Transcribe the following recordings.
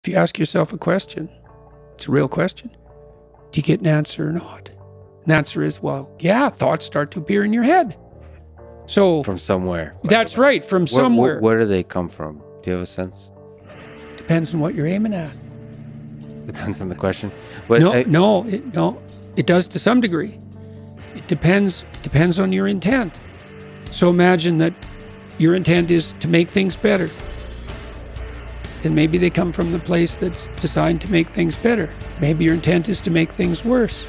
If you ask yourself a question, it's a real question. Do you get an answer or not? An answer is, well, yeah, thoughts start to appear in your head. So from somewhere. That's right, from somewhere. Where do they come from? Do you have a sense? Depends on what you're aiming at. Depends on the question. No, it does to some degree. It depends on your intent. So imagine that your intent is to make things better. Then maybe they come from the place that's designed to make things better. Maybe your intent is to make things worse.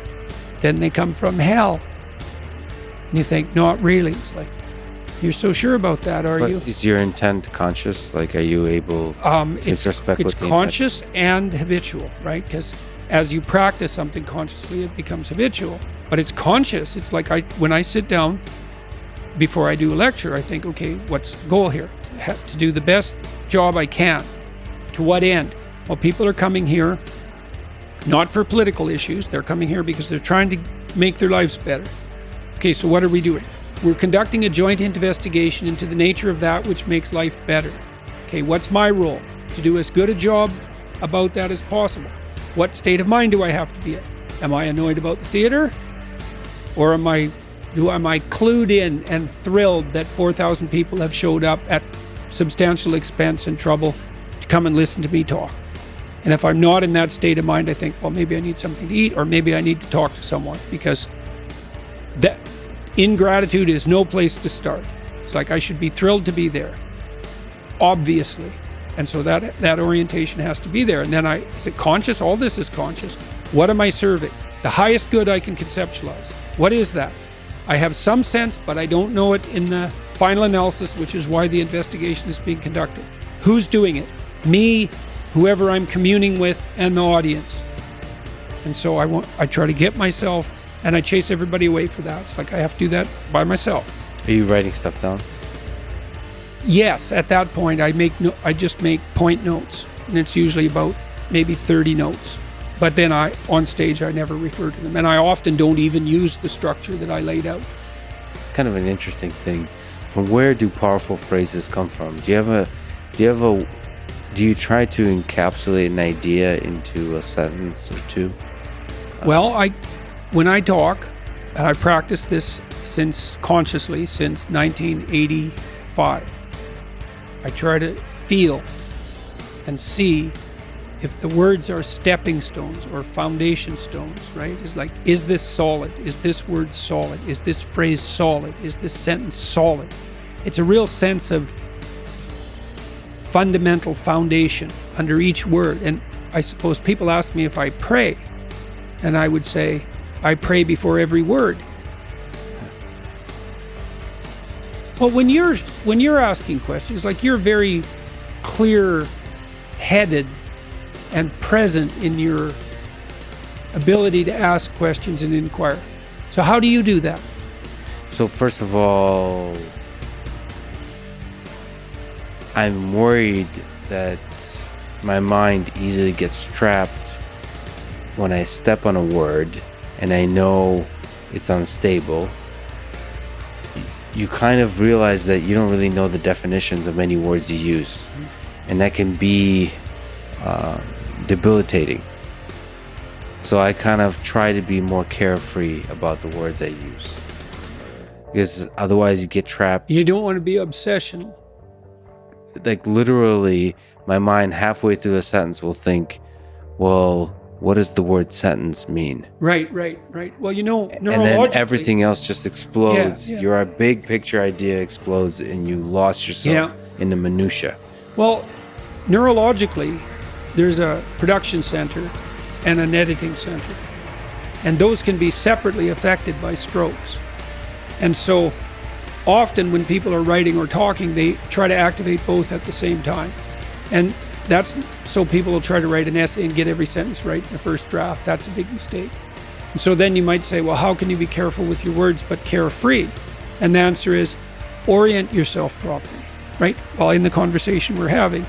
Then they come from hell. And you think, not really. It's like, you're so sure about that, are you? Is your intent conscious? Like, are you able to respect it's conscious and habitual, right? Because as you practice something consciously, it becomes habitual. But it's conscious. It's like when I sit down before I do a lecture, I think, okay, what's the goal here? To do the best job I can. To what end? Well, people are coming here not for political issues. They're coming here because they're trying to make their lives better. Okay, so what are we doing? We're conducting a joint investigation into the nature of that which makes life better. Okay, what's my role? To do as good a job about that as possible. What state of mind do I have to be in? Am I annoyed about the theater? Or am I clued in and thrilled that 4,000 people have showed up at substantial expense and trouble to come and listen to me talk? And if I'm not in that state of mind, I think, well, maybe I need something to eat, or maybe I need to talk to someone, because that ingratitude is no place to start. It's like I should be thrilled to be there, obviously. And so that orientation has to be there. And then is it conscious? All this is conscious. What am I serving? The highest good I can conceptualize. What is that? I have some sense, but I don't know it in the final analysis, which is why the investigation is being conducted. Who's doing it? Me, whoever I'm communing with, and the audience. And so I try to get myself, and I chase everybody away for that. It's like I have to do that by myself. Are you writing stuff down? Yes, at that point I just make point notes, and it's usually about maybe 30 notes. But then on stage I never refer to them, and I often don't even use the structure that I laid out. Kind of an interesting thing. From where do powerful phrases come from? Do you try to encapsulate an idea into a sentence or two? Well, when I talk, and I practice this consciously since 1985, I try to feel and see if the words are stepping stones or foundation stones, right? It's like, is this solid? Is this word solid? Is this phrase solid? Is this sentence solid? It's a real sense of fundamental foundation under each word. And I suppose people ask me if I pray, and I would say, I pray before every word. Well, when you're asking questions, like, you're very clear-headed and present in your ability to ask questions and inquire. So how do you do that? So first of all, I'm worried that my mind easily gets trapped when I step on a word and I know it's unstable. You kind of realize that you don't really know the definitions of many words you use, and that can be debilitating. So I kind of try to be more carefree about the words I use, because otherwise you get trapped. You don't want to be obsessional. Like, literally, my mind halfway through the sentence will think, well, what does the word sentence mean? Right. Well, neurologically, and then everything else just explodes. Yeah. Your big picture idea explodes, and you lost yourself in the minutia. Well, neurologically, there's a production center and an editing center, and those can be separately affected by strokes. And so often when people are writing or talking, they try to activate both at the same time. And that's so people will try to write an essay and get every sentence right in the first draft. That's a big mistake. And so then you might say, well, how can you be careful with your words but carefree? And the answer is, orient yourself properly, right? Well, in the conversation we're having,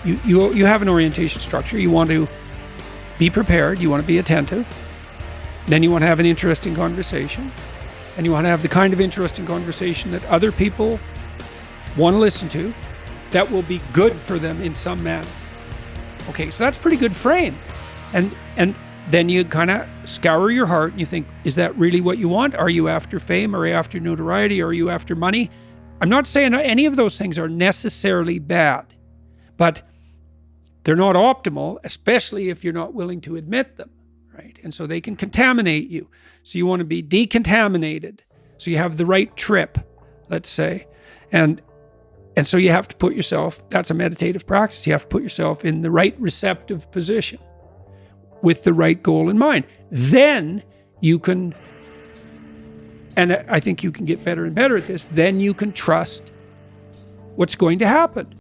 you have an orientation structure. You want to be prepared. You want to be attentive. Then you want to have an interesting conversation. And you want to have the kind of interesting conversation that other people want to listen to, that will be good for them in some manner. Okay, so that's a pretty good frame. And then you kind of scour your heart and you think, is that really what you want? Are you after fame? Are you after notoriety? Are you after money? I'm not saying any of those things are necessarily bad, but they're not optimal, especially if you're not willing to admit them, right? And so they can contaminate you. So you want to be decontaminated. So you have the right trip, let's say. And so you have to put yourself, that's a meditative practice. You have to put yourself in the right receptive position with the right goal in mind. Then you can, and I think you can get better and better at this, then you can trust what's going to happen.